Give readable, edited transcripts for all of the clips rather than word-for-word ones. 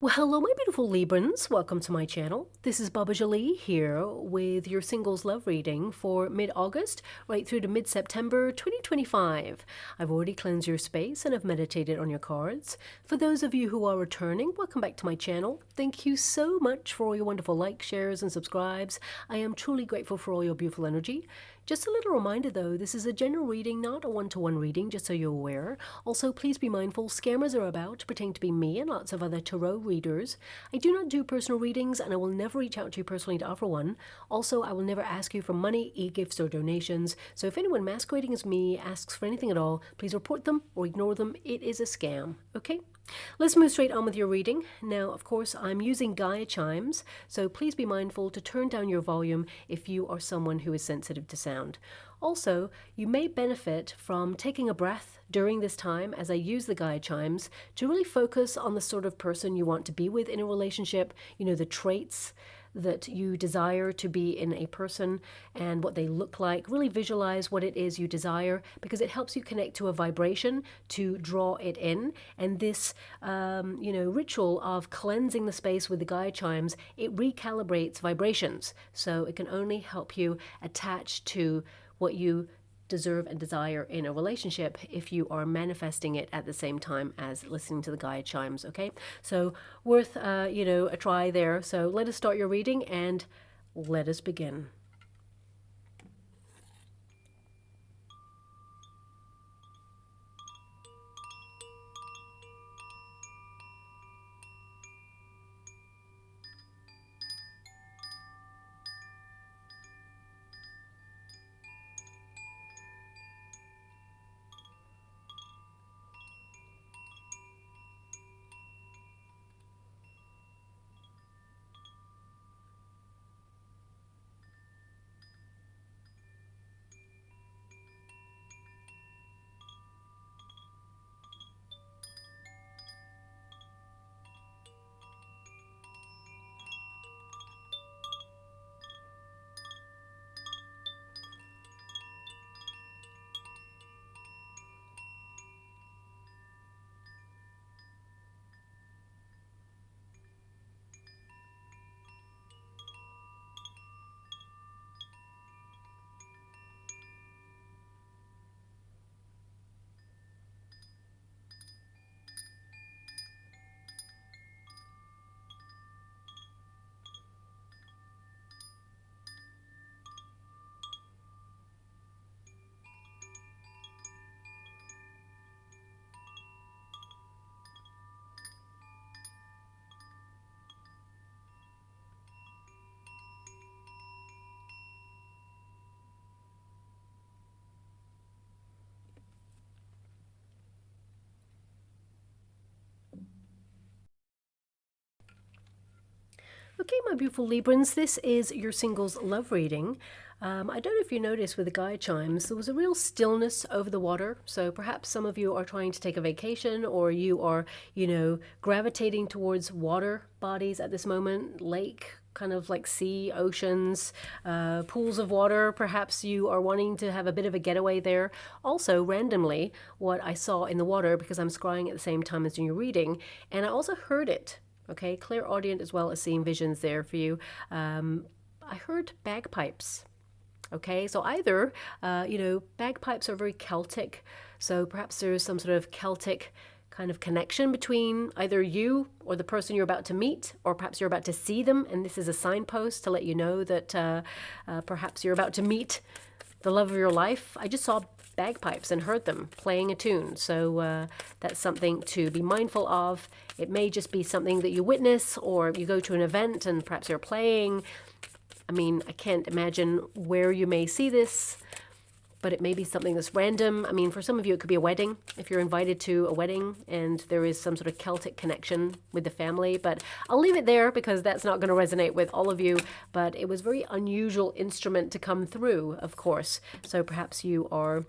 Well, hello, my beautiful Librans. Welcome to my channel. This is Baba Jolie here with your singles love reading for mid-August right through to mid-September 2025. I've already cleansed your space and have meditated on your cards. For those of you who are returning, welcome back to my channel. Thank you so much for all your wonderful likes, shares, and subscribes. I am truly grateful for all your beautiful energy. Just a little reminder though, this is a general reading, not a one-to-one reading, just so you're aware. Also, please be mindful, scammers are about, pretending to be me and lots of other tarot readers. I do not do personal readings and I will never reach out to you personally to offer one. Also, I will never ask you for money, e-gifts, or donations. So if anyone masquerading as me asks for anything at all, please report them or ignore them. It is a scam, okay? Let's move straight on with your reading. Now, of course, I'm using Gaia chimes, so please be mindful to turn down your volume if you are someone who is sensitive to sound. Also, you may benefit from taking a breath during this time as I use the Gaia chimes to really focus on the sort of person you want to be with in a relationship, you know, the traits that you desire to be in a person and what they look like. Really visualize what it is you desire because it helps you connect to a vibration to draw it in. And this, ritual of cleansing the space with the Gaia chimes, it recalibrates vibrations. So it can only help you attach to what you deserve and desire in a relationship if you are manifesting it at the same time as listening to the Gaia chimes, okay? So worth, a try there. So let us start your reading and let us begin. Okay, my beautiful Librans, this is your singles love reading. I don't know if you noticed with the Gaia chimes, there was a real stillness over the water. So perhaps some of you are trying to take a vacation or you are, gravitating towards water bodies at this moment, lake, kind of like sea, oceans, pools of water. Perhaps you are wanting to have a bit of a getaway there. Also, randomly, what I saw in the water, because I'm scrying at the same time as doing your reading, and I also heard it. Okay, clairaudient as well as seeing visions there for you. I heard bagpipes. Okay, so either, bagpipes are very Celtic, so perhaps there's some sort of Celtic kind of connection between either you or the person you're about to meet, or perhaps you're about to see them, and this is a signpost to let you know that perhaps you're about to meet the love of your life. I just saw bagpipes and heard them playing a tune. So that's something to be mindful of. It may just be something that you witness or you go to an event and perhaps they're playing. I mean, I can't imagine where you may see this, but it may be something that's random. I mean, for some of you, it could be a wedding. If you're invited to a wedding and there is some sort of Celtic connection with the family, but I'll leave it there because that's not going to resonate with all of you. But it was a very unusual instrument to come through, of course. So perhaps you are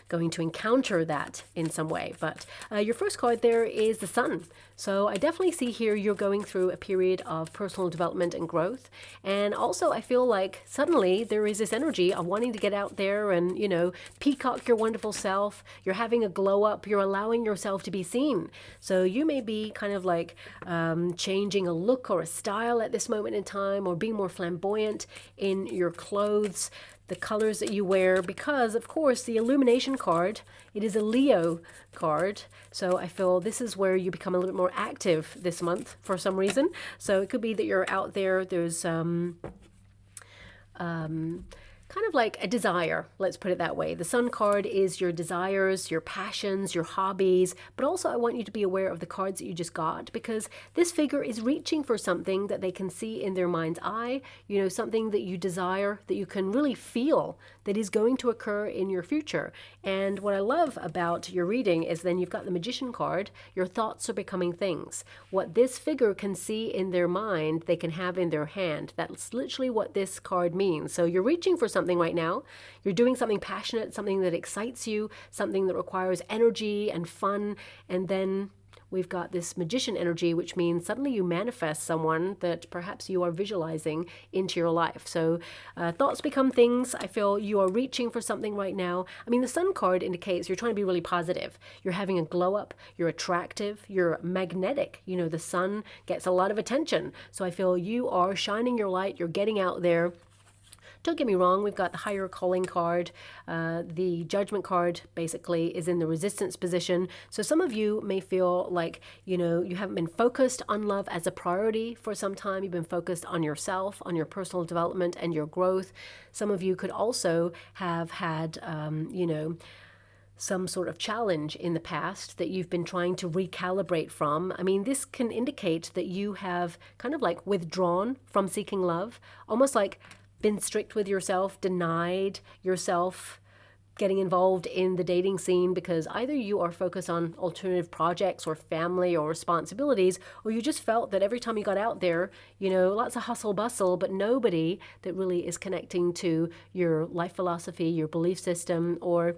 going to encounter that in some way. But your first card there is the Sun. So I definitely see here you're going through a period of personal development and growth. And also I feel like suddenly there is this energy of wanting to get out there and, you know, peacock your wonderful self. You're having a glow up. You're allowing yourself to be seen. So you may be kind of like changing a look or a style at this moment in time, or being more flamboyant in your clothes, the colors that you wear, because of course the illumination card, it is a Leo card. So I feel this is where you become a little bit more active this month for some reason. So it could be that you're out there, there's kind of like a desire, let's put it that way. The Sun card is your desires, your passions, your hobbies, but also I want you to be aware of the cards that you just got, because this figure is reaching for something that they can see in their mind's eye, you know, something that you desire, that you can really feel that is going to occur in your future. And what I love about your reading is then you've got the Magician card. Your thoughts are becoming things. What this figure can see in their mind, they can have in their hand. That's literally what this card means. So you're reaching for something right now. You're doing something passionate, something that excites you, something that requires energy and fun, and then we've got this Magician energy, which means suddenly you manifest someone that perhaps you are visualizing into your life. So thoughts become things. I feel you are reaching for something right now. I mean, the Sun card indicates you're trying to be really positive. You're having a glow up. You're attractive. You're magnetic. You know, the sun gets a lot of attention. So I feel you are shining your light. You're getting out there. Don't get me wrong, we've got the Higher Calling card. The Judgment card basically is in the Resistance position. So some of you may feel like, you know, you haven't been focused on love as a priority for some time. You've been focused on yourself, on your personal development and your growth. Some of you could also have had, you know, some sort of challenge in the past that you've been trying to recalibrate from. I mean, this can indicate that you have kind of like withdrawn from seeking love, almost like been strict with yourself, denied yourself getting involved in the dating scene because either you are focused on alternative projects or family or responsibilities, or you just felt that every time you got out there, you know, lots of hustle bustle, but nobody that really is connecting to your life philosophy, your belief system, or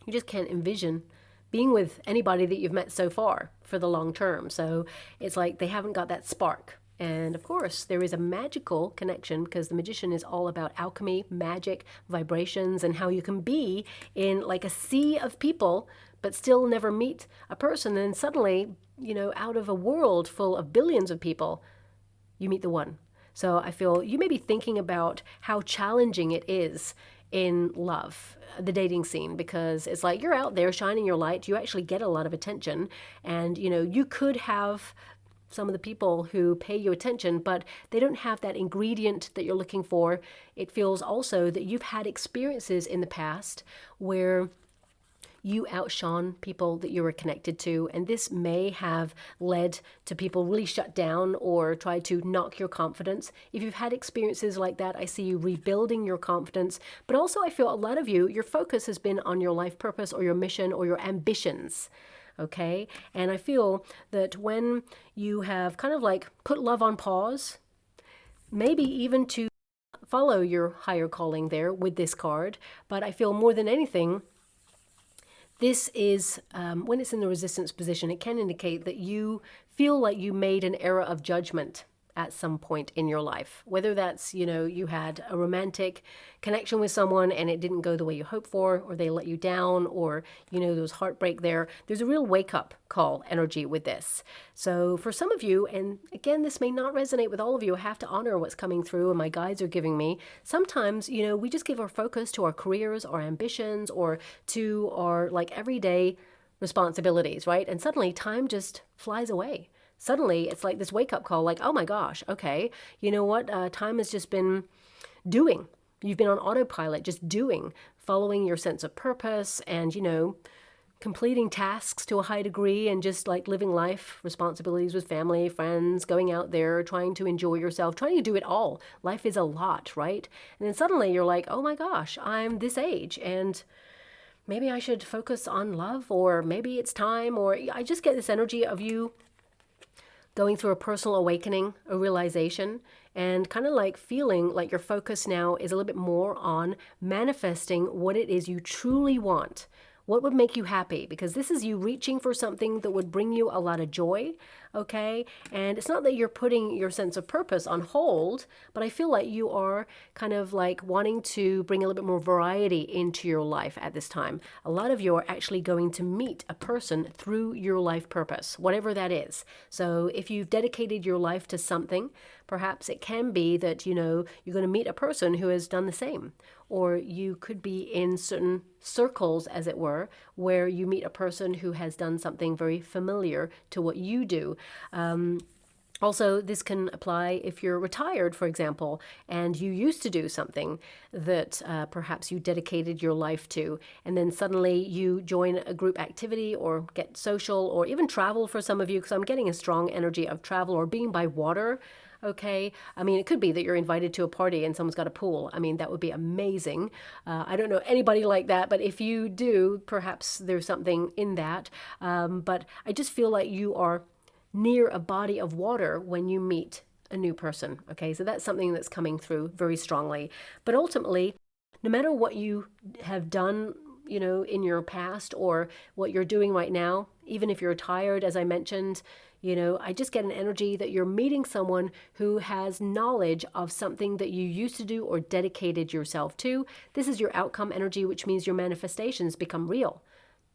you just can't envision being with anybody that you've met so far for the long term. So it's like they haven't got that spark. And of course, there is a magical connection because the Magician is all about alchemy, magic, vibrations, and how you can be in like a sea of people, but still never meet a person. And suddenly, you know, out of a world full of billions of people, you meet the one. So I feel you may be thinking about how challenging it is in love, the dating scene, because it's like you're out there shining your light. You actually get a lot of attention. And, you know, you could have some of the people who pay you attention, but they don't have that ingredient that you're looking for. It feels also that you've had experiences in the past where you outshone people that you were connected to, and this may have led to people really shut down or try to knock your confidence. If you've had experiences like that, I see you rebuilding your confidence, but also I feel a lot of you, your focus has been on your life purpose or your mission or your ambitions. Okay, and I feel that when you have kind of like put love on pause, maybe even to follow your higher calling there with this card, but I feel more than anything, this is, when it's in the Resistance position, it can indicate that you feel like you made an error of judgment at some point in your life. Whether that's, you know, you had a romantic connection with someone and it didn't go the way you hoped for, or they let you down, or, you know, there was heartbreak there. There's a real wake-up call energy with this. So for some of you, and again, this may not resonate with all of you, I have to honor what's coming through and my guides are giving me. Sometimes, you know, we just give our focus to our careers, our ambitions, or to our like everyday responsibilities, right? And suddenly time just flies away. Suddenly it's like this wake-up call, like, oh my gosh, okay, you know what, time has just been doing. You've been on autopilot, just doing, following your sense of purpose and, you know, completing tasks to a high degree and just like living life, responsibilities with family, friends, going out there, trying to enjoy yourself, trying to do it all. Life is a lot, right? And then suddenly you're like, oh my gosh, I'm this age and maybe I should focus on love, or maybe it's time, or I just get this energy of you going through a personal awakening, a realization, and kind of like feeling like your focus now is a little bit more on manifesting what it is you truly want, What would make you happy? Because this is you reaching for something that would bring you a lot of joy, okay? And it's not that you're putting your sense of purpose on hold, but I feel like you are kind of like wanting to bring a little bit more variety into your life at this time. A lot of you are actually going to meet a person through your life purpose, whatever that is. So if you've dedicated your life to something, perhaps it can be that, you know, you're going to meet a person who has done the same. Or you could be in certain circles, as it were, where you meet a person who has done something very familiar to what you do. Also, this can apply if you're retired, for example, and you used to do something that perhaps you dedicated your life to, and then suddenly you join a group activity or get social or even travel for some of you, because I'm getting a strong energy of travel or being by water. Okay. I mean, it could be that you're invited to a party and someone's got a pool. I mean, that would be amazing. I don't know anybody like that, but if you do, perhaps there's something in that. But I just feel like you are near a body of water when you meet a new person. Okay. So that's something that's coming through very strongly. But ultimately, no matter what you have done, you know, in your past or what you're doing right now, even if you're tired, as I mentioned, you know, I just get an energy that you're meeting someone who has knowledge of something that you used to do or dedicated yourself to. This is your outcome energy, which means your manifestations become real,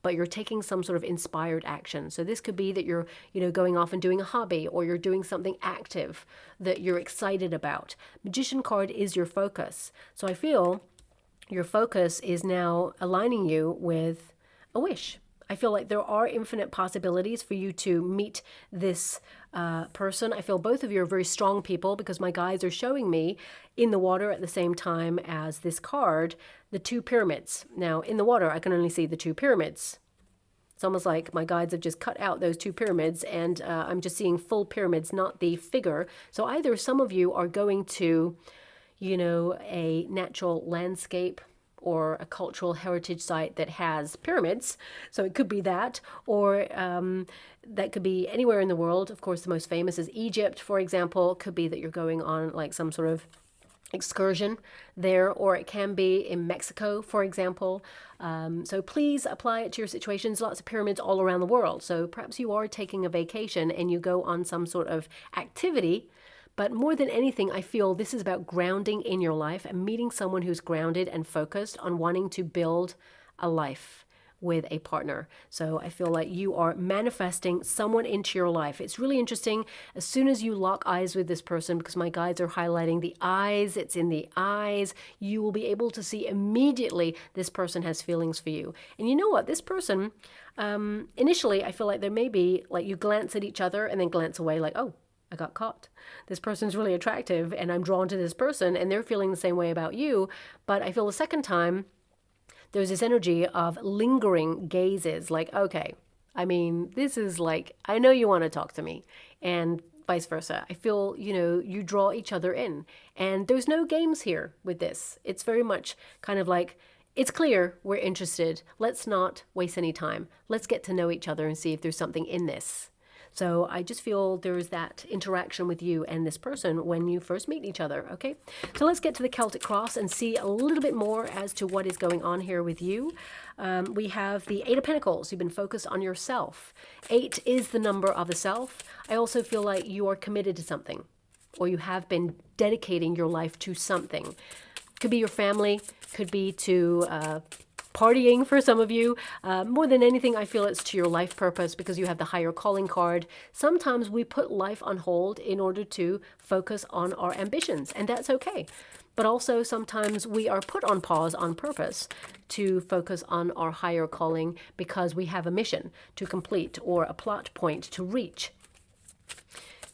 but you're taking some sort of inspired action. So this could be that you're, you know, going off and doing a hobby, or you're doing something active that you're excited about. Magician card is your focus. So I feel your focus is now aligning you with a wish. I feel like there are infinite possibilities for you to meet this person. I feel both of you are very strong people, because my guides are showing me in the water at the same time as this card, the two pyramids. Now, in the water, I can only see the two pyramids. It's almost like my guides have just cut out those two pyramids, and I'm just seeing full pyramids, not the figure. So either some of you are going to, you know, a natural landscape or a cultural heritage site that has pyramids. So it could be that, or that could be anywhere in the world. Of course, the most famous is Egypt, for example. It could be that you're going on like some sort of excursion there, or it can be in Mexico, for example. So please apply it to your situations. Lots of pyramids all around the world. So perhaps you are taking a vacation and you go on some sort of activity. But more than anything, I feel this is about grounding in your life and meeting someone who's grounded and focused on wanting to build a life with a partner. So I feel like you are manifesting someone into your life. It's really interesting. As soon as you lock eyes with this person, because my guides are highlighting the eyes, it's in the eyes, you will be able to see immediately this person has feelings for you. And you know what? This person, initially, I feel like there may be like you glance at each other and then glance away like, oh, I got caught. This person's really attractive and I'm drawn to this person, and they're feeling the same way about you. But I feel the second time, there's this energy of lingering gazes like, okay, I mean, this is like, I know you want to talk to me, and vice versa. I feel, you know, you draw each other in, and there's no games here with this. It's very much kind of like, it's clear we're interested. Let's not waste any time. Let's get to know each other and see if there's something in this. So I just feel there's that interaction with you and this person when you first meet each other, okay? So let's get to the Celtic Cross and see a little bit more as to what is going on here with you. We have the Eight of Pentacles. You've been focused on yourself. 8 is the number of the self. I also feel like you are committed to something, or you have been dedicating your life to something. Could be your family, could be to partying for some of you. More than anything, I feel it's to your life purpose, because you have the higher calling card. Sometimes we put life on hold in order to focus on our ambitions, and that's okay. But also sometimes we are put on pause on purpose to focus on our higher calling, because we have a mission to complete or a plot point to reach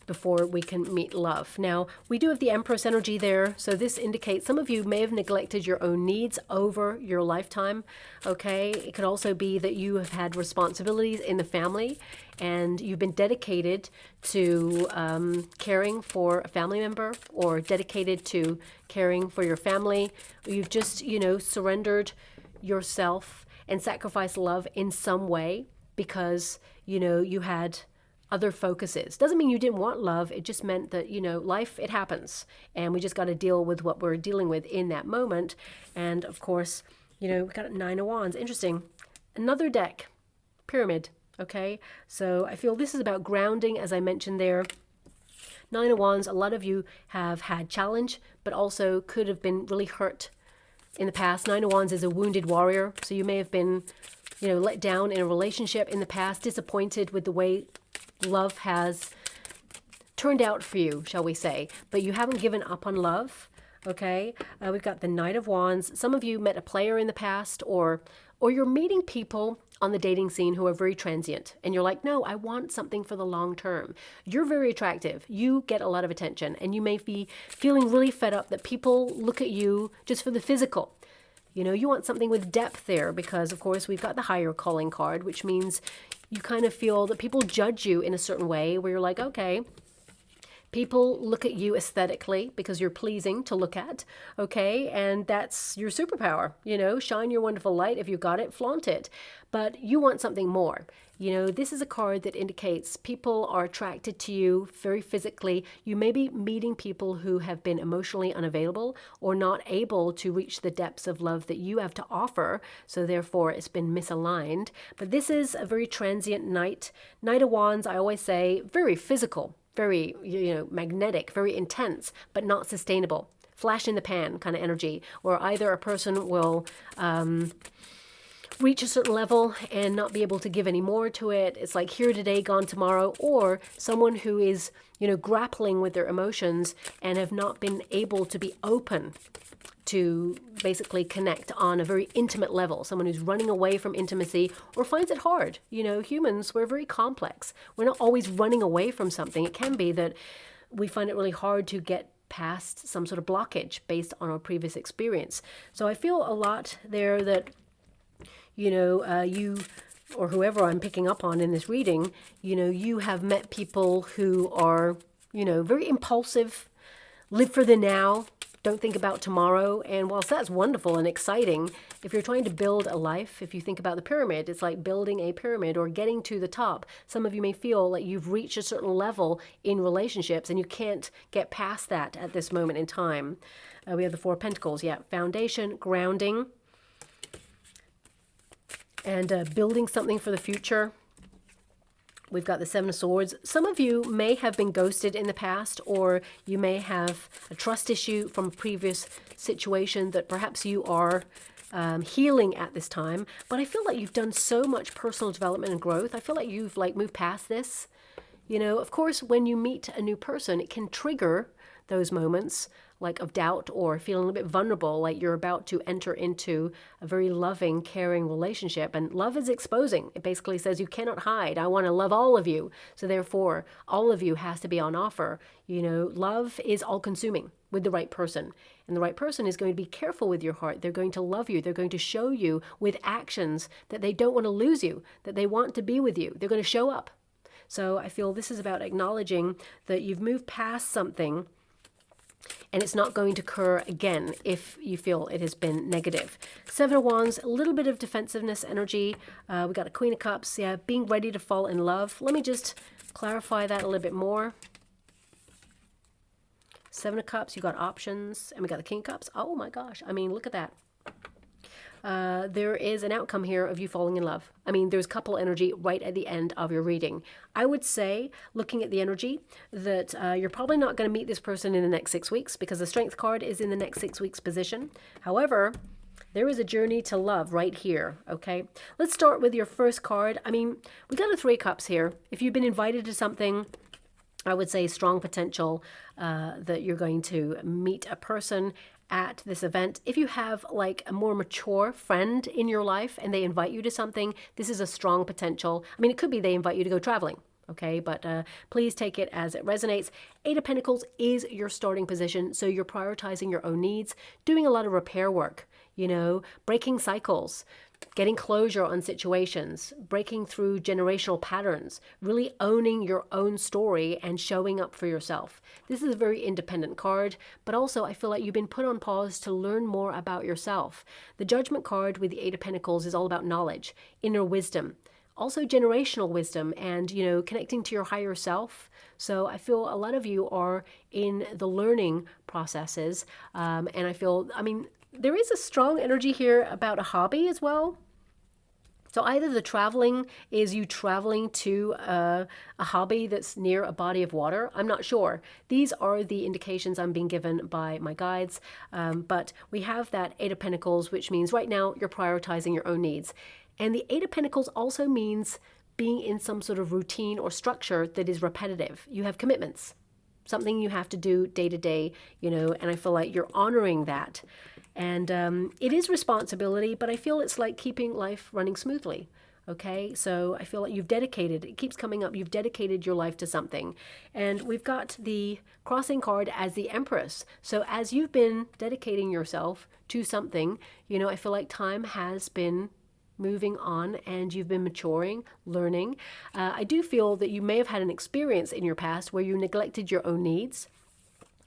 before we can meet love. Now, we do have the Empress energy there, so this indicates some of you may have neglected your own needs over your lifetime, okay? It could also be that you have had responsibilities in the family, and you've been dedicated to caring for a family member, or dedicated to caring for your family. You've just, you know, surrendered yourself and sacrificed love in some way because, you know, you had other focuses. Doesn't mean you didn't want love. It just meant that, you know, life, it happens. And we just got to deal with what we're dealing with in that moment. And of course, you know, we got 9 of Wands. Interesting. another deck, Pyramid. Okay, so I feel this is about grounding, as I mentioned there. Nine of Wands, a lot of you have had challenge, but also could have been really hurt in the past. Nine of Wands is a wounded warrior, so you may have been, let down in a relationship in the past, disappointed with the way love has turned out for you, shall we say, but you haven't given up on love. Okay, we've got the Knight of Wands. Some of you met a player in the past, or you're meeting people on the dating scene who are very transient, and you're like, no, I want something for the long term. You're very attractive. You get a lot of attention, and you may be feeling really fed up that people look at you just for the physical. You want something with depth there, because of course we've got the higher calling card, which means you kind of feel that people judge you in a certain way where you're like, okay, people look at you aesthetically because you're pleasing to look at, okay? And that's your superpower, shine your wonderful light. If you got it, flaunt it. But you want something more. This is a card that indicates people are attracted to you very physically. You may be meeting people who have been emotionally unavailable or not able to reach the depths of love that you have to offer. So therefore, it's been misaligned. But this is a very transient Knight. Knight of Wands, I always say, very physical. Very, magnetic, very intense, but not sustainable. Flash in the pan kind of energy, where either a person will reach a certain level and not be able to give any more to it. It's like here today, gone tomorrow, or someone who is, grappling with their emotions and have not been able to be open to basically connect on a very intimate level. Someone who's running away from intimacy or finds it hard. Humans, we're very complex. We're not always running away from something. It can be that we find it really hard to get past some sort of blockage based on our previous experience. So I feel a lot there that, you or whoever I'm picking up on in this reading, you have met people who are, very impulsive, live for the now, don't think about tomorrow. And whilst that's wonderful and exciting, if you're trying to build a life, if you think about the pyramid, it's like building a pyramid or getting to the top. Some of you may feel like you've reached a certain level in relationships and you can't get past that at this moment in time. We have the Four of Pentacles. Yeah, foundation, grounding, and building something for the future. We've got the Seven of Swords. Some of you may have been ghosted in the past, or you may have a trust issue from a previous situation that perhaps you are healing at this time. But I feel like you've done so much personal development and growth. I feel like you've moved past this. Of course, when you meet a new person, it can trigger those moments of doubt or feeling a bit vulnerable, like you're about to enter into a very loving, caring relationship. And love is exposing. It basically says you cannot hide. I want to love all of you. So therefore, all of you has to be on offer. Love is all consuming with the right person. And the right person is going to be careful with your heart. They're going to love you. They're going to show you with actions that they don't want to lose you, that they want to be with you. They're going to show up. So I feel this is about acknowledging that you've moved past something and it's not going to occur again if you feel it has been negative. Seven of Wands, a little bit of defensiveness energy. We got a Queen of Cups, yeah, being ready to fall in love. Let me just clarify that a little bit more. Seven of Cups, you got options, and we got the King of Cups. Oh my gosh, I mean, look at that. There is an outcome here of you falling in love. I mean, there's couple energy right at the end of your reading. I would say, looking at the energy, that you're probably not going to meet this person in the next 6 weeks because the Strength card is in the next 6 weeks position. However, there is a journey to love right here, okay? Let's start with your first card. I mean, we got a Three of Cups here. If you've been invited to something, I would say strong potential that you're going to meet a person at this event. If you have a more mature friend in your life and they invite you to something, this is a strong potential. I mean, it could be they invite you to go traveling, okay? But please take it as it resonates. Eight of Pentacles is your starting position, so you're prioritizing your own needs, doing a lot of repair work, breaking cycles, getting closure on situations, breaking through generational patterns, really owning your own story and showing up for yourself. This is a very independent card, but also I feel like you've been put on pause to learn more about yourself. The Judgment card with the Eight of Pentacles is all about knowledge, inner wisdom, also generational wisdom, and, connecting to your higher self. So I feel a lot of you are in the learning processes, and I feel, there is a strong energy here about a hobby as well. So either the traveling is you traveling to a hobby that's near a body of water. I'm not sure. These are the indications I'm being given by my guides. But we have that Eight of Pentacles, which means right now you're prioritizing your own needs. And the Eight of Pentacles also means being in some sort of routine or structure that is repetitive. You have commitments, something you have to do day to day, and I feel like you're honoring that. And it is responsibility, but I feel it's like keeping life running smoothly. Okay, so I feel like you've dedicated, it keeps coming up, you've dedicated your life to something. And we've got the crossing card as the Empress. So as you've been dedicating yourself to something, I feel like time has been moving on and you've been maturing, learning. I do feel that you may have had an experience in your past where you neglected your own needs,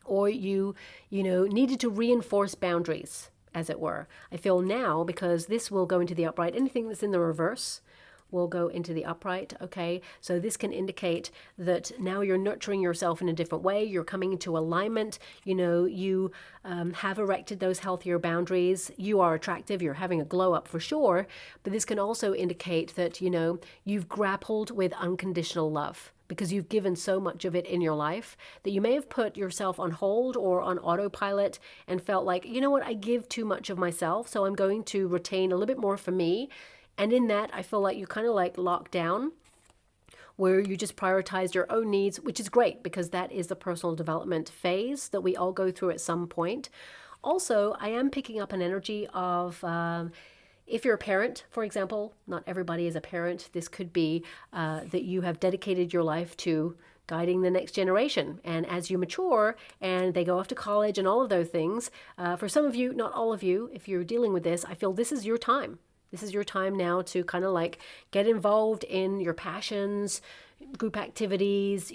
or you needed to reinforce boundaries, as it were. I feel now, because this will go into the upright, anything that's in the reverse will go into the upright, okay? So this can indicate that now you're nurturing yourself in a different way. You're coming into alignment. You have erected those healthier boundaries. You are attractive. You're having a glow up for sure. But this can also indicate that, you've grappled with unconditional love, because you've given so much of it in your life that you may have put yourself on hold or on autopilot and felt like, I give too much of myself, so I'm going to retain a little bit more for me. And in that, I feel like you kind of like locked down, where you just prioritized your own needs, which is great because that is the personal development phase that we all go through at some point. Also, I am picking up an energy of if you're a parent, for example, not everybody is a parent. This could be that you have dedicated your life to guiding the next generation. And as you mature and they go off to college and all of those things, for some of you, not all of you, if you're dealing with this, I feel this is your time. This is your time now to kind of like get involved in your passions, group activities,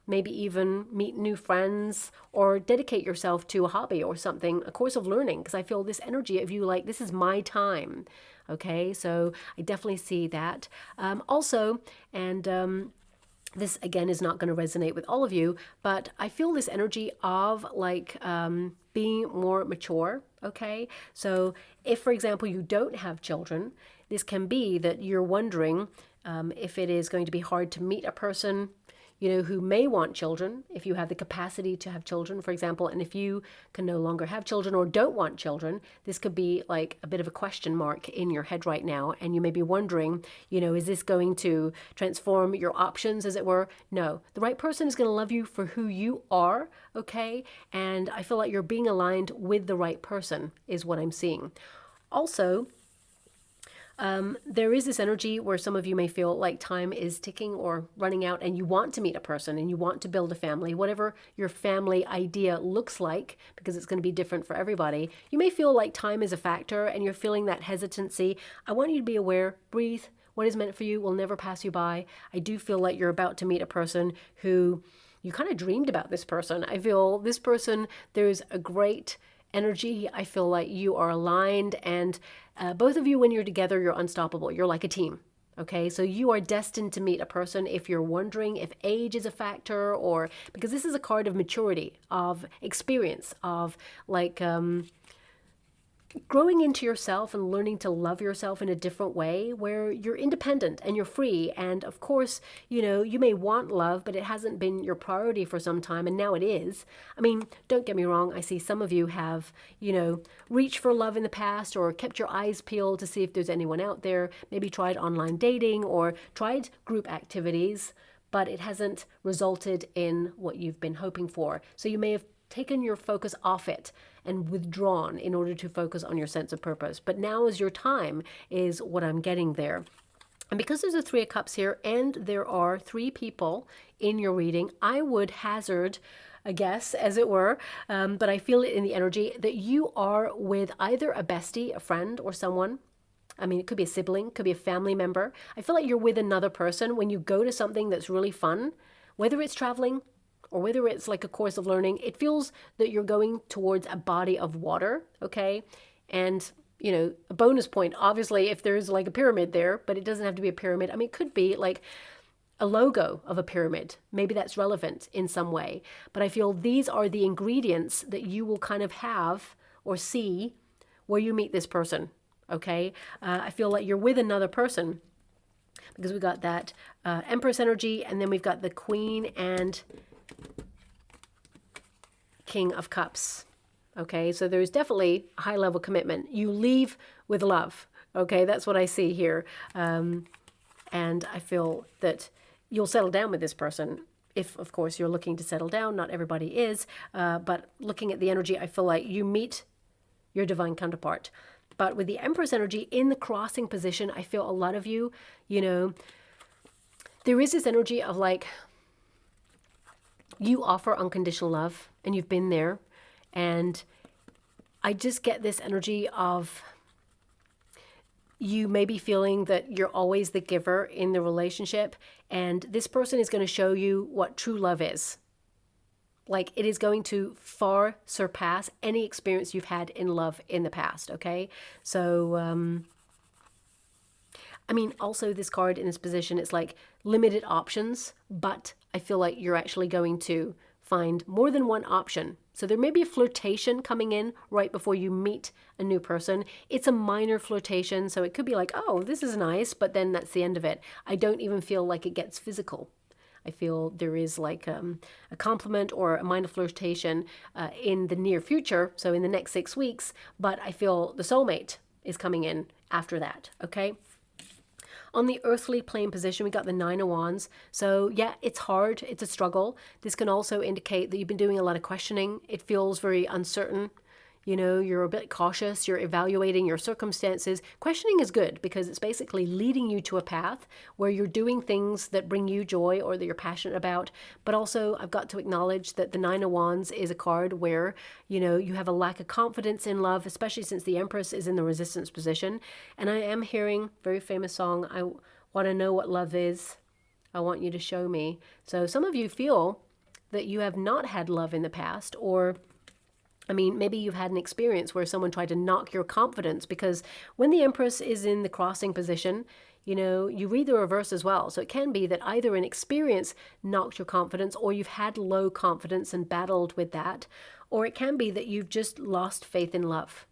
maybe even meet new friends or dedicate yourself to a hobby or something, a course of learning, because I feel this energy of you like, this is my time. Okay, so I definitely see that. This again is not going to resonate with all of you, but I feel this energy of like being more mature. Okay, so if, for example, you don't have children, this can be that you're wondering if it is going to be hard to meet a person, who may want children, if you have the capacity to have children, for example, and if you can no longer have children or don't want children, this could be like a bit of a question mark in your head right now. And you may be wondering, is this going to transform your options, as it were? No, the right person is going to love you for who you are, okay? And I feel like you're being aligned with the right person is what I'm seeing. Also, there is this energy where some of you may feel like time is ticking or running out and you want to meet a person and you want to build a family, whatever your family idea looks like, because it's going to be different for everybody. You may feel like time is a factor and you're feeling that hesitancy. I want you to be aware, breathe. What is meant for you will never pass you by. I do feel like you're about to meet a person who you kind of dreamed about this person. I feel this person, there's a great energy. I feel like you are aligned, and both of you, when you're together, you're unstoppable. You're like a team. Okay, so you are destined to meet a person. If you're wondering if age is a factor, or because this is a card of maturity, of experience, of like growing into yourself and learning to love yourself in a different way where you're independent and you're free. And of course, you may want love, but it hasn't been your priority for some time, and now it is. I mean, don't get me wrong. I see some of you have, reached for love in the past or kept your eyes peeled to see if there's anyone out there, maybe tried online dating or tried group activities, but it hasn't resulted in what you've been hoping for. So you may have taken your focus off it and withdrawn in order to focus on your sense of purpose. But now is your time, is what I'm getting there. And because there's a Three of Cups here and there are three people in your reading, I would hazard a guess, as it were, but I feel it in the energy that you are with either a bestie, a friend, or someone. I mean, it could be a sibling, could be a family member. I feel like you're with another person when you go to something that's really fun, whether it's traveling, or whether it's like a course of learning. It feels that you're going towards a body of water, okay? And, a bonus point, obviously, if there's like a pyramid there, but it doesn't have to be a pyramid. I mean, it could be like a logo of a pyramid. Maybe that's relevant in some way. But I feel these are the ingredients that you will kind of have or see where you meet this person. okay? I feel like you're with another person because we got that Empress energy, and then we've got the Queen and King of Cups. Okay, so there's definitely a high level commitment. You leave with love. Okay, that's what I see here. And I feel that you'll settle down with this person. If, of course, you're looking to settle down, not everybody is. But looking at the energy, I feel like you meet your divine counterpart. But with the Empress energy in the crossing position, I feel a lot of you, you know, there is this energy of like, you offer unconditional love and you've been there. And I just get this energy of you may be feeling that you're always the giver in the relationship, and this person is going to show you what true love is. Like, it is going to far surpass any experience you've had in love in the past, okay? So, I mean, also this card in this position, it's like limited options, but I feel like you're actually going to find more than one option. So there may be a flirtation coming in right before you meet a new person. It's a minor flirtation, so it could be like, oh, this is nice, but then that's the end of it. I don't even feel like it gets physical. I feel there is like a compliment or a minor flirtation in the near future, so in the next 6 weeks, but I feel the soulmate is coming in after that, okay? On the earthly plane position, we got the Nine of Wands. So yeah, it's hard. It's a struggle. This can also indicate that you've been doing a lot of questioning. It feels very uncertain. You know, you're a bit cautious. You're evaluating your circumstances. Questioning is good because it's basically leading you to a path where you're doing things that bring you joy or that you're passionate about. But also, I've got to acknowledge that the Nine of Wands is a card where, you know, you have a lack of confidence in love, especially since the Empress is in the resistance position. And I am hearing very famous song, I want to know what love is. I want you to show me. So some of you feel that you have not had love in the past, or I mean, maybe you've had an experience where someone tried to knock your confidence, because when the Empress is in the crossing position, you know, you read the reverse as well. So it can be that either an experience knocked your confidence, or you've had low confidence and battled with that, or it can be that you've just lost faith in love.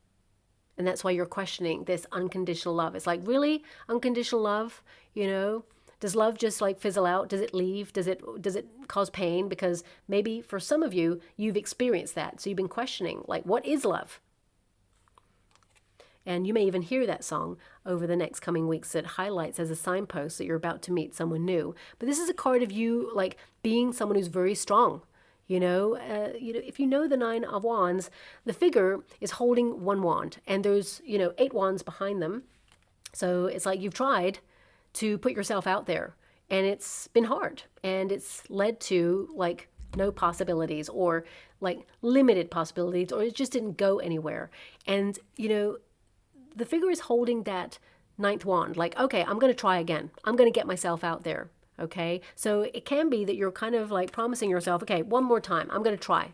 And that's why you're questioning this unconditional love. It's like, really? Unconditional love? You know? Does love just like fizzle out? Does it leave? Does it cause pain? Because maybe for some of you, you've experienced that. So you've been questioning, like, what is love? And you may even hear that song over the next coming weeks that highlights as a signpost that you're about to meet someone new. But this is a card of you like being someone who's very strong. You know, if you know the Nine of Wands, the figure is holding one wand, and there's, 8 wands behind them. So it's like you've tried to put yourself out there, and it's been hard, and it's led to like no possibilities, or like limited possibilities, or it just didn't go anywhere. And the figure is holding that 9th wand, like, okay, I'm going to try again. I'm going to get myself out there. Okay. So it can be that you're kind of like promising yourself, okay, one more time, I'm going to try.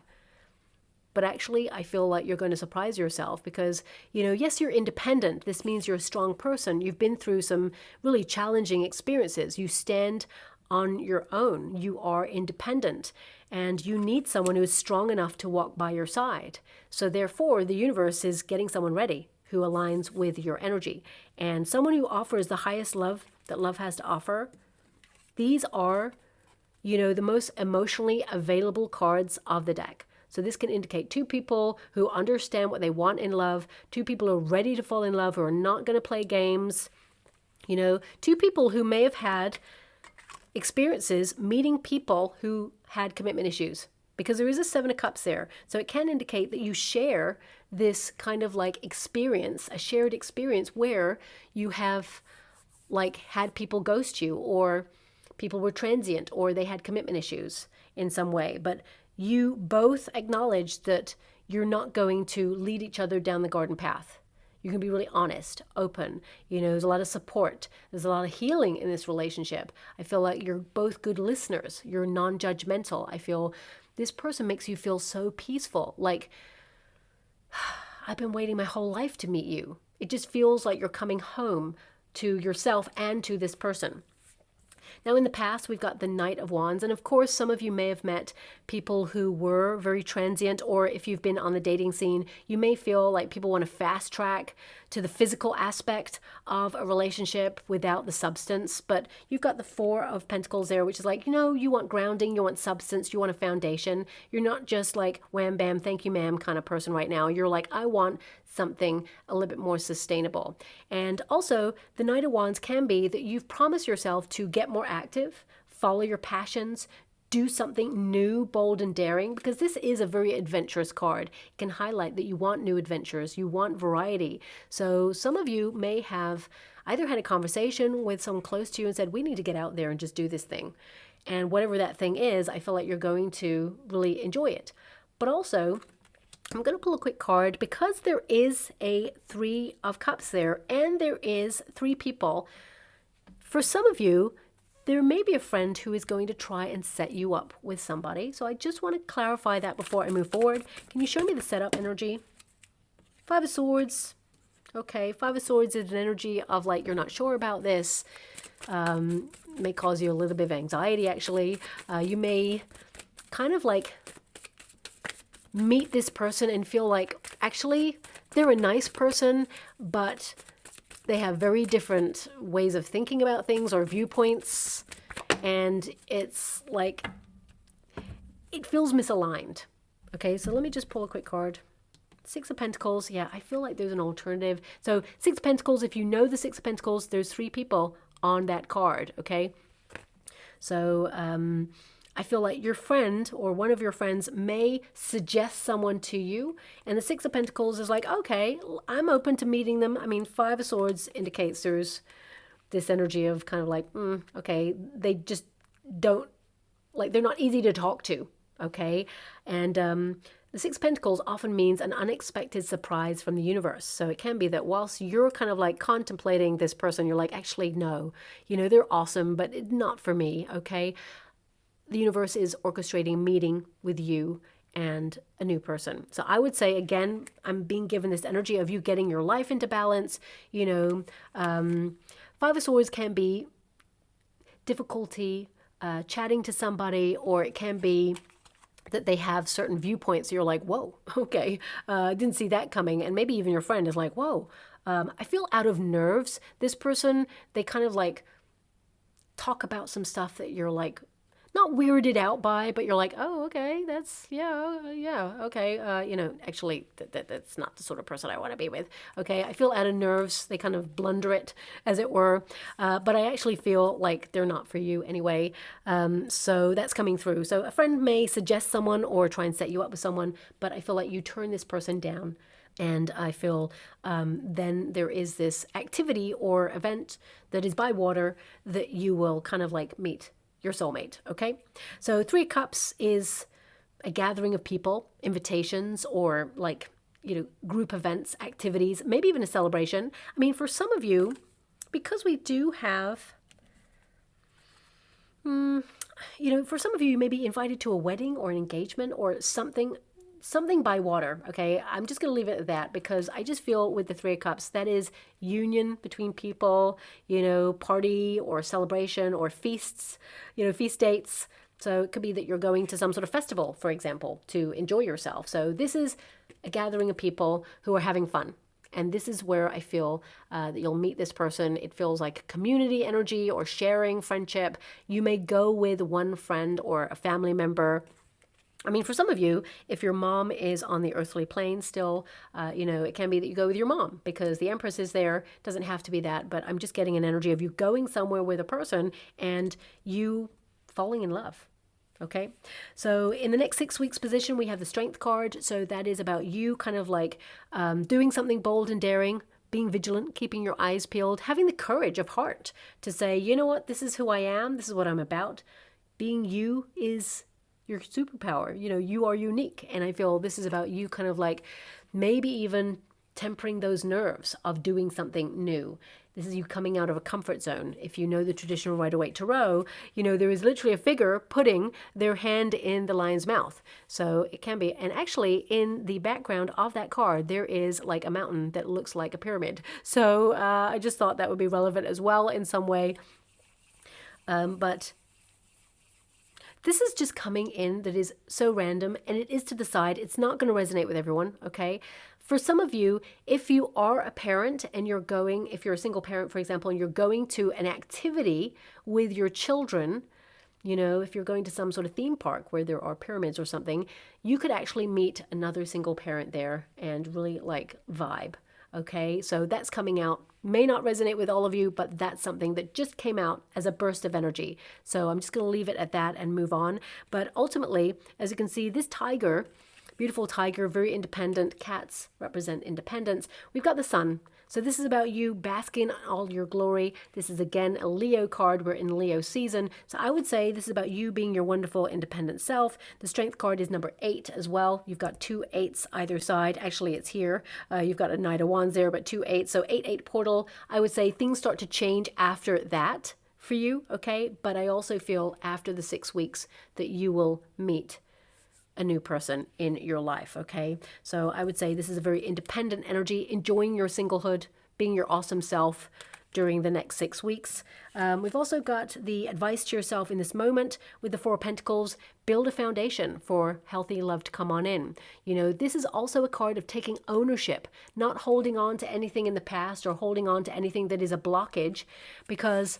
But actually, I feel like you're going to surprise yourself because, yes, you're independent. This means you're a strong person. You've been through some really challenging experiences. You stand on your own. You are independent, and you need someone who is strong enough to walk by your side. So therefore, the universe is getting someone ready who aligns with your energy, and someone who offers the highest love that love has to offer. These are, the most emotionally available cards of the deck. So this can indicate 2 people who understand what they want in love, 2 people who are ready to fall in love, who are not going to play games, 2 people who may have had experiences meeting people who had commitment issues, because there is a 7 of Cups there. So it can indicate that you share this kind of like experience, a shared experience where you have like had people ghost you, or people were transient, or they had commitment issues in some way. But you both acknowledge that you're not going to lead each other down the garden path. You can be really honest, open. There's a lot of support. There's a lot of healing in this relationship. I feel like you're both good listeners. You're non-judgmental. I feel this person makes you feel so peaceful. Like, I've been waiting my whole life to meet you. It just feels like you're coming home to yourself and to this person. Now, in the past, we've got the Knight of Wands. And of course, some of you may have met people who were very transient, or if you've been on the dating scene, you may feel like people want to fast track to the physical aspect of a relationship without the substance. But you've got the Four of Pentacles there, which is like, you know, you want grounding, you want substance, you want a foundation. You're not just like wham, bam, thank you, ma'am kind of person right now. You're like, I want something a little bit more sustainable. And also, the Knight of Wands can be that you've promised yourself to get more active, follow your passions, do something new, bold, and daring, because this is a very adventurous card. It can highlight that you want new adventures, you want variety. So some of you may have either had a conversation with someone close to you and said, we need to get out there and just do this thing. And whatever that thing is, I feel like you're going to really enjoy it. But also, I'm going to pull a quick card because there is a Three of Cups there and there is three people. For some of you, there may be a friend who is going to try and set you up with somebody. So I just want to clarify that before I move forward. Can you show me the setup energy? Five of Swords. Okay, Five of Swords is an energy of like you're not sure about this. May cause you a little bit of anxiety, actually. You may kind of like meet this person and feel like actually they're a nice person, but they have very different ways of thinking about things or viewpoints. And it's like, it feels misaligned. Okay, so let me just pull a quick card. Six of Pentacles. Yeah, I feel like there's an alternative. So Six of Pentacles, if you know the Six of Pentacles, there's three people on that card. Okay, so I feel like your friend or one of your friends may suggest someone to you. And the Six of Pentacles is like, okay, I'm open to meeting them. I mean, Five of Swords indicates there's this energy of kind of like, okay, they just don't, like, they're not easy to talk to. Okay. And the Six of Pentacles often means an unexpected surprise from the universe. So it can be that whilst you're kind of like contemplating this person, you're like, actually, no, you know, they're awesome, but not for me. Okay. The universe is orchestrating a meeting with you and a new person. So I would say, again, I'm being given this energy of you getting your life into balance. You know, Five of Swords can be difficulty chatting to somebody, or it can be that they have certain viewpoints. You're like, whoa, okay, I didn't see that coming. And maybe even your friend is like, whoa, I feel out of nerves. This person, they kind of like talk about some stuff that you're like, not weirded out by, but you're like, oh, okay, that's, yeah, okay. You know, actually, that's not the sort of person I want to be with. Okay, I feel out of nerves. They kind of blunder it, as it were. But I actually feel like they're not for you anyway. So that's coming through. So a friend may suggest someone or try and set you up with someone, but I feel like you turn this person down. And I feel then there is this activity or event that is by water that you will kind of like meet your soulmate. Okay, so Three of Cups is a gathering of people, invitations, or like, you know, group events, activities, maybe even a celebration. I mean, for some of you, because we do have, you know, for some of you, you may be invited to a wedding or an engagement or something by water. Okay, I'm just going to leave it at that because I just feel with the Three of Cups, that is union between people, you know, party or celebration or feasts, you know, feast dates. So it could be that you're going to some sort of festival, for example, to enjoy yourself. So this is a gathering of people who are having fun. And this is where I feel that you'll meet this person. It feels like community energy or sharing, friendship. You may go with one friend or a family member. I mean, for some of you, if your mom is on the earthly plane still, you know, it can be that you go with your mom because the Empress is there. Doesn't have to be that, but I'm just getting an energy of you going somewhere with a person and you falling in love. Okay, so in the next 6 weeks position, we have the Strength card. So that is about you kind of like doing something bold and daring, being vigilant, keeping your eyes peeled, having the courage of heart to say, you know what, this is who I am. This is what I'm about. Being you is your superpower. You know, you are unique. And I feel this is about you kind of like maybe even tempering those nerves of doing something new. This is you coming out of a comfort zone. If you know the traditional Rider-Waite Tarot, you know, there is literally a figure putting their hand in the lion's mouth. So it can be, and actually in the background of that card, there is like a mountain that looks like a pyramid. So I just thought that would be relevant as well in some way. But this is just coming in that is so random, and it is to the side. It's not going to resonate with everyone, okay? For some of you, if you are a parent and you're going, if you're a single parent, for example, and you're going to an activity with your children, you know, if you're going to some sort of theme park where there are pyramids or something, you could actually meet another single parent there and really like vibe. Okay, so that's coming out. May not resonate with all of you, but that's something that just came out as a burst of energy. So I'm just going to leave it at that and move on. But ultimately, as you can see, this tiger, beautiful tiger, very independent. Cats represent independence. We've got the sun. So this is about you basking in all your glory. This is again a Leo card. We're in Leo season. So I would say this is about you being your wonderful independent self. The strength card is number 8 as well. You've got 2 8s either side. Actually, it's here. You've got a Knight of Wands there, but 2 8s. So 8 portal. I would say things start to change after that for you, okay? But I also feel after the 6 weeks that you will meet a new person in your life, okay? So I would say this is a very independent energy, enjoying your singlehood, being your awesome self during the next 6 weeks. We've also got the advice to yourself in this moment with the 4 of Pentacles. Build a foundation for healthy love to come on in. You know, this is also a card of taking ownership, not holding on to anything in the past or holding on to anything that is a blockage, because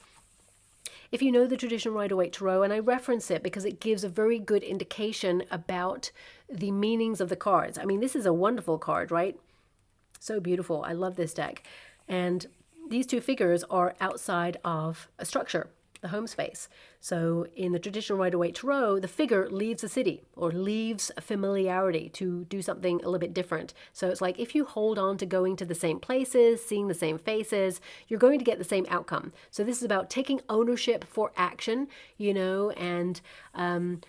if you know the traditional Rider-Waite Tarot, and I reference it because it gives a very good indication about the meanings of the cards. I mean, this is a wonderful card, right? So beautiful. I love this deck. And these 2 figures are outside of a structure, the home space. So in the traditional Rider-Waite Tarot, the figure leaves a city or leaves a familiarity to do something a little bit different. So it's like if you hold on to going to the same places, seeing the same faces, you're going to get the same outcome. So this is about taking ownership for action, you know, and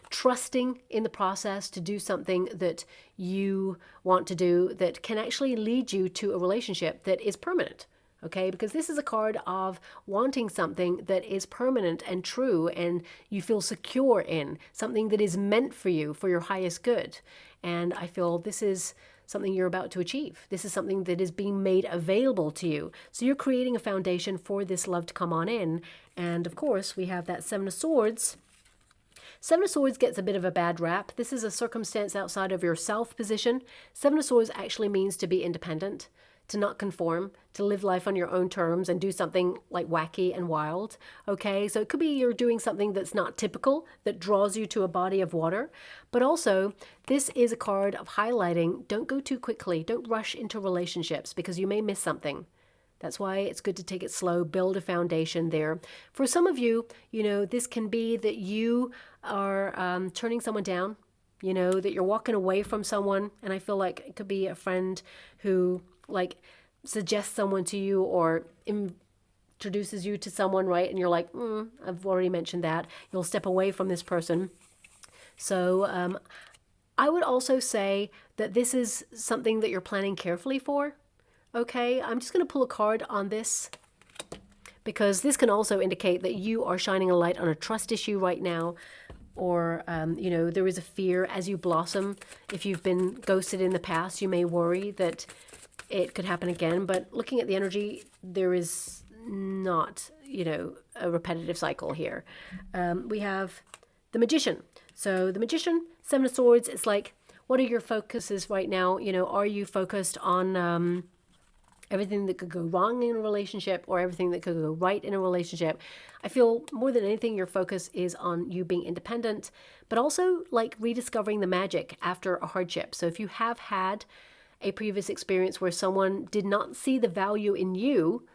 trusting in the process to do something that you want to do that can actually lead you to a relationship that is permanent. Okay, because this is a card of wanting something that is permanent and true and you feel secure in, something that is meant for you, for your highest good. And I feel this is something you're about to achieve. This is something that is being made available to you. So you're creating a foundation for this love to come on in. And of course, we have that 7 of Swords. 7 of Swords gets a bit of a bad rap. This is a circumstance outside of your self position. 7 of Swords actually means to be independent, to not conform, to live life on your own terms and do something like wacky and wild, okay? So it could be you're doing something that's not typical, that draws you to a body of water, but also this is a card of highlighting, don't go too quickly, don't rush into relationships because you may miss something. That's why it's good to take it slow, build a foundation there. For some of you, you know, this can be that you are turning someone down, you know, that you're walking away from someone, and I feel like it could be a friend who like suggests someone to you or introduces you to someone, right? And you're like, I've already mentioned that. You'll step away from this person. So I would also say that this is something that you're planning carefully for. Okay, I'm just going to pull a card on this because this can also indicate that you are shining a light on a trust issue right now. Or, you know, there is a fear as you blossom. If you've been ghosted in the past, you may worry that it could happen again. But looking at the energy, there is not, you know, a repetitive cycle here. We have the Magician. So the Magician, 7 of Swords, it's like, what are your focuses right now? You know, are you focused on everything that could go wrong in a relationship or everything that could go right in a relationship? I feel more than anything, your focus is on you being independent, but also like rediscovering the magic after a hardship. So if you have had a previous experience where someone did not see the value in you,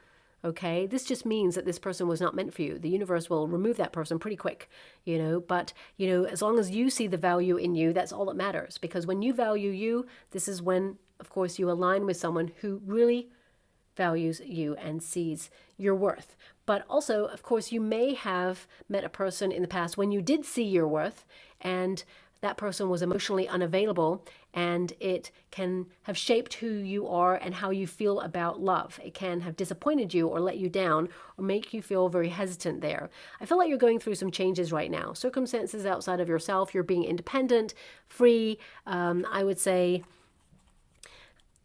okay, this just means that this person was not meant for you. The universe will remove that person pretty quick, you know, but, you know, as long as you see the value in you, that's all that matters. Because when you value you, this is when, of course, you align with someone who really values you and sees your worth. But also, of course, you may have met a person in the past when you did see your worth and that person was emotionally unavailable, and it can have shaped who you are and how you feel about love. It can have disappointed you or let you down or make you feel very hesitant there. I feel like you're going through some changes right now. Circumstances outside of yourself, you're being independent, free. I would say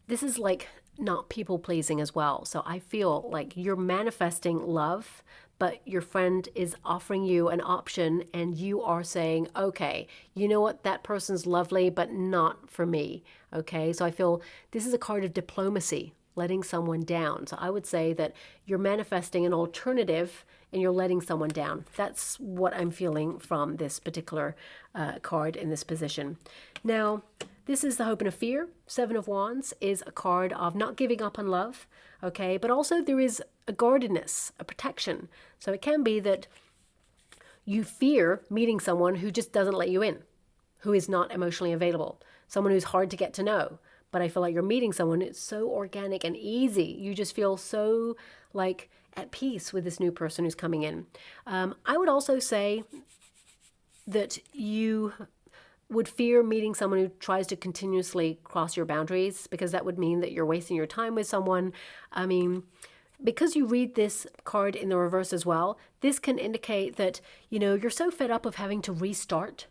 this is like not people pleasing as well. So I feel like you're manifesting love, but your friend is offering you an option and you are saying, okay, you know what, that person's lovely, but not for me. Okay, so I feel this is a card of diplomacy, letting someone down. So I would say that you're manifesting an alternative and you're letting someone down. That's what I'm feeling from this particular card in this position. Now, this is the Hope and a Fear. Seven of Wands is a card of not giving up on love, okay? But also there is a guardedness, a protection. So it can be that you fear meeting someone who just doesn't let you in, who is not emotionally available, someone who's hard to get to know. But I feel like you're meeting someone, it's so organic and easy. You just feel so like at peace with this new person who's coming in. I would also say that you would fear meeting someone who tries to continuously cross your boundaries, because that would mean that you're wasting your time with someone. I mean, because you read this card in the reverse as well, this can indicate that, you know, you're so fed up of having to restart.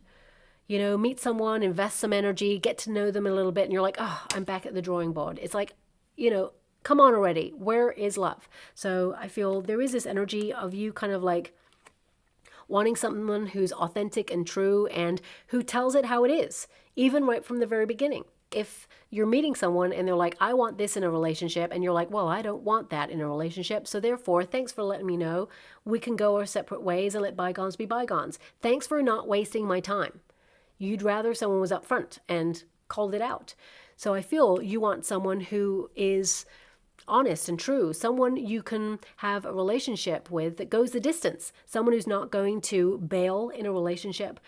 You know, meet someone, invest some energy, get to know them a little bit, and you're like, oh, I'm back at the drawing board. It's like, you know, come on already. Where is love? So I feel there is this energy of you kind of like wanting someone who's authentic and true and who tells it how it is, even right from the very beginning. If you're meeting someone and they're like, I want this in a relationship, and you're like, well, I don't want that in a relationship, so therefore, thanks for letting me know. We can go our separate ways and let bygones be bygones. Thanks for not wasting my time. You'd rather someone was upfront and called it out. So I feel you want someone who is honest and true, someone you can have a relationship with that goes the distance, someone who's not going to bail in a relationship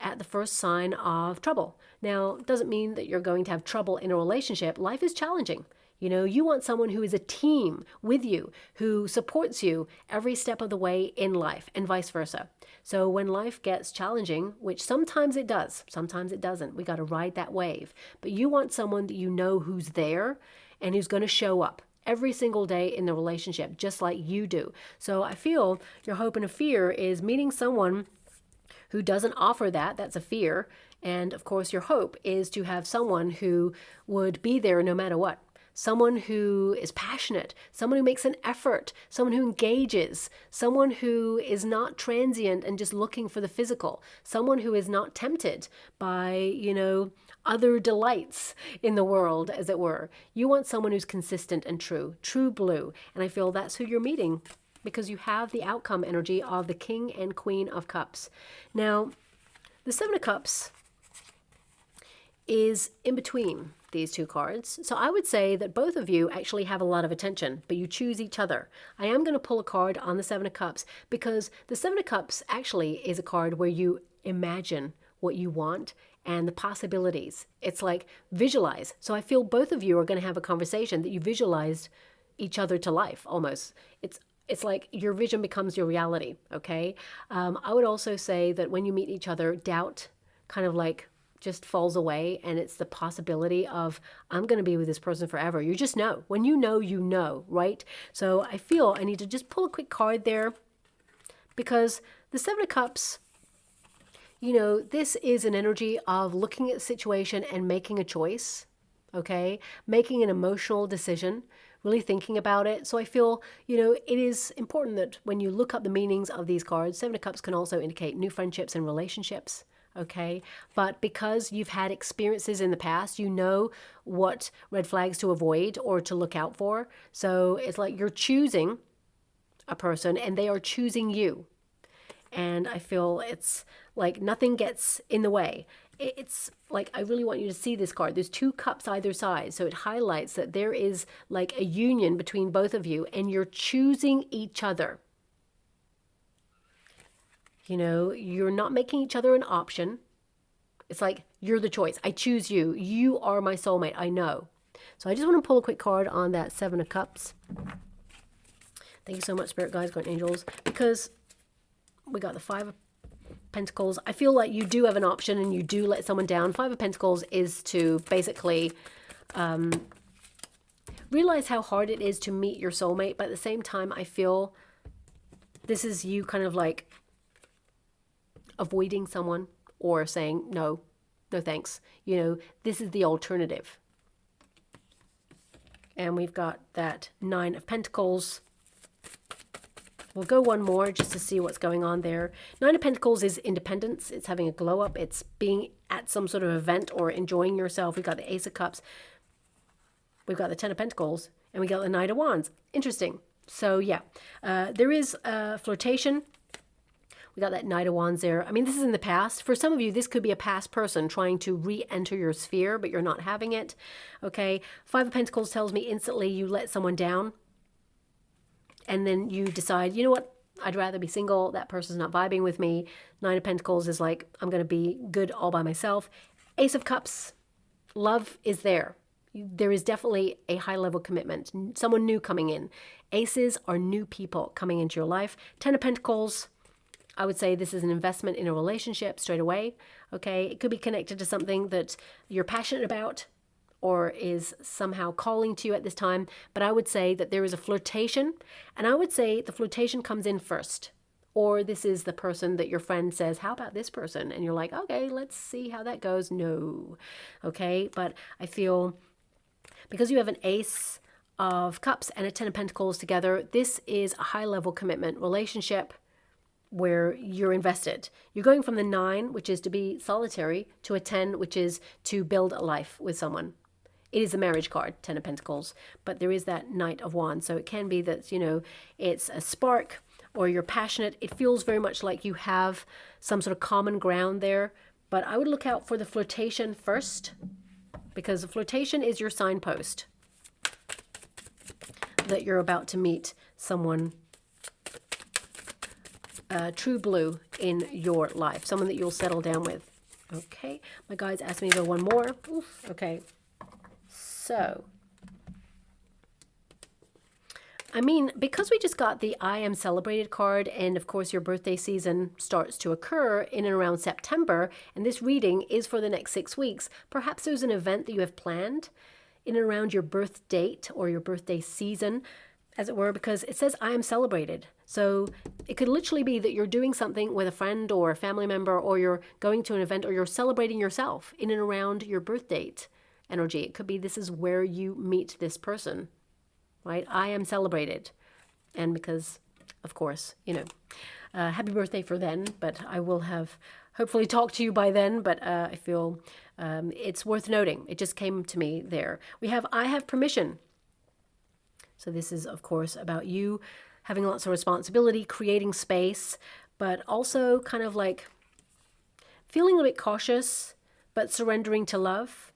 at the first sign of trouble. Now, it doesn't mean that you're going to have trouble in a relationship. Life is challenging. You know, you want someone who is a team with you, who supports you every step of the way in life, and vice versa. So when life gets challenging, which sometimes it does, sometimes it doesn't, we got to ride that wave. But you want someone that you know who's there and who's going to show up every single day in the relationship, just like you do. So I feel your hope and a fear is meeting someone who doesn't offer that. That's a fear. And of course, your hope is to have someone who would be there no matter what. Someone who is passionate, someone who makes an effort, someone who engages, someone who is not transient and just looking for the physical, someone who is not tempted by, you know, other delights in the world, as it were. You want someone who's consistent and true, true blue. And I feel that's who you're meeting, because you have the outcome energy of the King and Queen of Cups. Now, the Seven of Cups is in between these two cards. So I would say that both of you actually have a lot of attention, but you choose each other. I am going to pull a card on the Seven of Cups, because the Seven of Cups actually is a card where you imagine what you want and the possibilities. It's like visualize. So I feel both of you are going to have a conversation that you visualized each other to life almost. It's like your vision becomes your reality, okay? I would also say that when you meet each other, doubt kind of like just falls away, and it's the possibility of, I'm going to be with this person forever. You just know. When you know, right? So I feel I need to just pull a quick card there, because the Seven of Cups, you know, this is an energy of looking at the situation and making a choice, okay? Making an emotional decision, really thinking about it. So I feel, you know, it is important that when you look up the meanings of these cards, Seven of Cups can also indicate new friendships and relationships. Okay, but because you've had experiences in the past, you know what red flags to avoid or to look out for. So it's like you're choosing a person and they are choosing you. And I feel it's like nothing gets in the way. It's like, I really want you to see this card. There's two cups either side. So it highlights that there is like a union between both of you, and you're choosing each other. You know, you're not making each other an option. It's like, you're the choice. I choose you. You are my soulmate. I know. So I just want to pull a quick card on that Seven of Cups. Thank you so much, Spirit Guides, Guardian Angels, because we got the Five of Pentacles. I feel like you do have an option and you do let someone down. Five of Pentacles is to basically realize how hard it is to meet your soulmate. But at the same time, I feel this is you kind of like avoiding someone or saying, no thanks. You know, this is the alternative. And we've got that Nine of Pentacles. We'll go one more just to see what's going on there. Nine of Pentacles is independence. It's having a glow up. It's being at some sort of event or enjoying yourself. We've got the Ace of Cups. We've got the Ten of Pentacles. And we got the Knight of Wands. Interesting. So yeah, there is flirtation. We got that Knight of Wands there. I mean, this is in the past. For some of you, this could be a past person trying to re-enter your sphere, but you're not having it. Okay. Five of Pentacles tells me instantly you let someone down. And then you decide, you know what? I'd rather be single. That person's not vibing with me. Nine of Pentacles is like, I'm going to be good all by myself. Ace of Cups. Love is there. There is definitely a high-level commitment. Someone new coming in. Aces are new people coming into your life. Ten of Pentacles. I would say this is an investment in a relationship straight away. Okay. It could be connected to something that you're passionate about or is somehow calling to you at this time. But I would say that there is a flirtation, and I would say the flirtation comes in first. Or this is the person that your friend says, how about this person? And you're like, okay, let's see how that goes. No. Okay. But I feel because you have an Ace of Cups and a Ten of Pentacles together, this is a high-level commitment relationship where you're invested. You're going from the 9, which is to be solitary, to a 10, which is to build a life with someone. It is a marriage card, Ten of Pentacles, but there is that Knight of Wands. So it can be that, you know, it's a spark or you're passionate. It feels very much like you have some sort of common ground there, but I would look out for the flirtation first, because the flirtation is your signpost that you're about to meet someone true blue in your life, someone that you'll settle down with. Okay, my guides asked me to go one more. Oof, okay. So, I mean, because we just got the I Am Celebrated card, and of course your birthday season starts to occur in and around September, and this reading is for the next 6 weeks, perhaps there's an event that you have planned in and around your birth date or your birthday season, as it were, because it says I am celebrated. So it could literally be that you're doing something with a friend or a family member, or you're going to an event, or you're celebrating yourself in and around your birth date energy. It could be this is where you meet this person, right? I am celebrated. And because, of course, you know, happy birthday for then, but I will have hopefully talked to you by then, but I feel it's worth noting. It just came to me there. We have I have permission. So this is, of course, about you having lots of responsibility, creating space, but also kind of like feeling a bit cautious, but surrendering to love.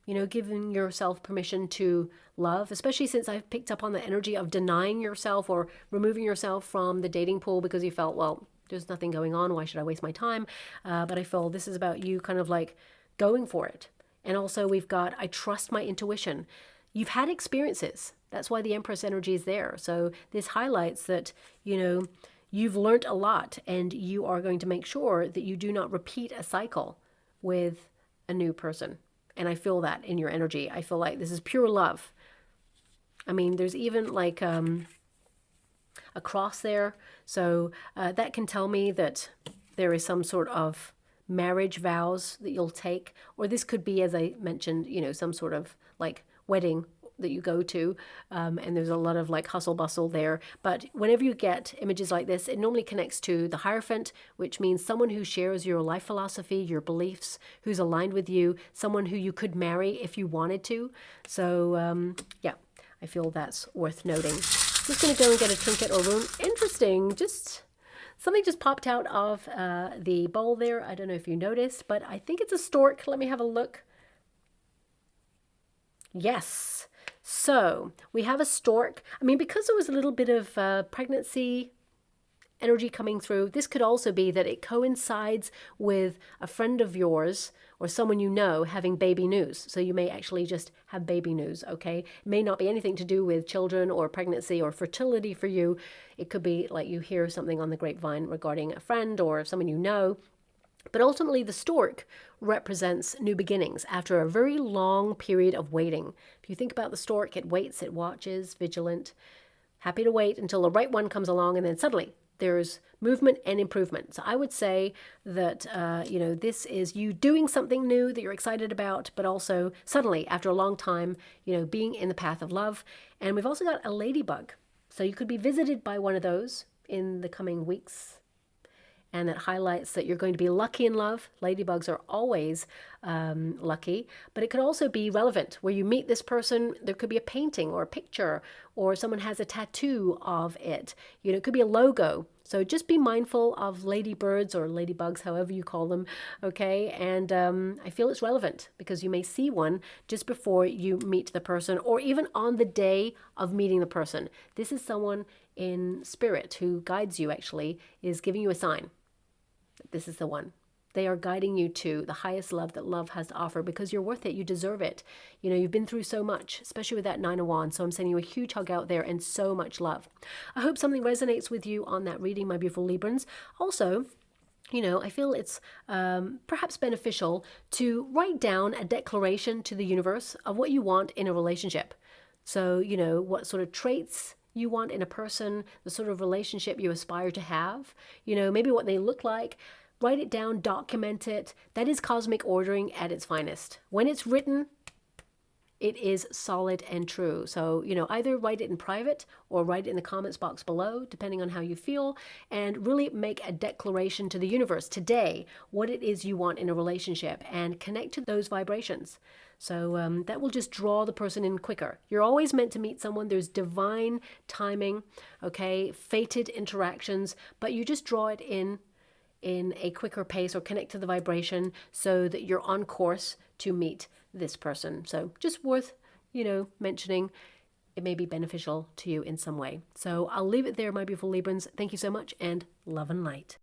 You know, giving yourself permission to love, especially since I've picked up on the energy of denying yourself or removing yourself from the dating pool because you felt, well, there's nothing going on. Why should I waste my time? But I feel this is about you kind of like going for it. And also we've got, I trust my intuition. You've had experiences. That's why the Empress energy is there. So this highlights that, you know, you've learned a lot, and you are going to make sure that you do not repeat a cycle with a new person. And I feel that in your energy. I feel like this is pure love. I mean, there's even like a cross there. So that can tell me that there is some sort of marriage vows that you'll take. Or this could be, as I mentioned, you know, some sort of like wedding that you go to, and there's a lot of like hustle bustle there. But whenever you get images like this, it normally connects to the Hierophant, which means someone who shares your life philosophy, your beliefs, who's aligned with you, someone who you could marry if you wanted to. So yeah, I feel that's worth noting. Just going to go and get a trinket or rune. Interesting. Just something just popped out of the bowl there. I don't know if you noticed, but I think it's a stork. Let me have a look. Yes. So we have a stork. I mean, because there was a little bit of pregnancy energy coming through, this could also be that it coincides with a friend of yours or someone you know having baby news. So you may actually just have baby news, okay? It may not be anything to do with children or pregnancy or fertility for you. It could be like you hear something on the grapevine regarding a friend or someone you know. But ultimately, the stork represents new beginnings after a very long period of waiting. If you think about the stork, it waits, it watches, vigilant, happy to wait until the right one comes along, and then suddenly there's movement and improvement. So I would say that, you know, this is you doing something new that you're excited about, but also suddenly, after a long time, you know, being in the path of love. And we've also got a ladybug. So you could be visited by one of those in the coming weeks. And that highlights that you're going to be lucky in love. Ladybugs are always lucky, but it could also be relevant where you meet this person. There could be a painting or a picture, or someone has a tattoo of it. You know, it could be a logo. So just be mindful of ladybirds or ladybugs, however you call them, okay? And I feel it's relevant because you may see one just before you meet the person, or even on the day of meeting the person. This is someone in spirit who guides you, actually, is giving you a sign. This is the one. They are guiding you to the highest love that love has to offer because you're worth it. You deserve it. You know, you've been through so much, especially with that 9 of Wands. So I'm sending you a huge hug out there and so much love. I hope something resonates with you on that reading, my beautiful Librans. Also, you know, I feel it's perhaps beneficial to write down a declaration to the universe of what you want in a relationship. So, you know, what sort of traits you want in a person, the sort of relationship you aspire to have, you know, maybe what they look like. Write it down, document it. That is cosmic ordering at its finest. When it's written, it is solid and true. So, you know, either write it in private or write it in the comments box below, depending on how you feel, and really make a declaration to the universe today, what it is you want in a relationship, and connect to those vibrations. So that will just draw the person in quicker. You're always meant to meet someone. There's divine timing, okay, fated interactions, but you just draw it in a quicker pace or connect to the vibration so that you're on course to meet this person. So just worth, you know, mentioning. It may be beneficial to you in some way. So I'll leave it there, my beautiful Librans. Thank you so much, and love and light.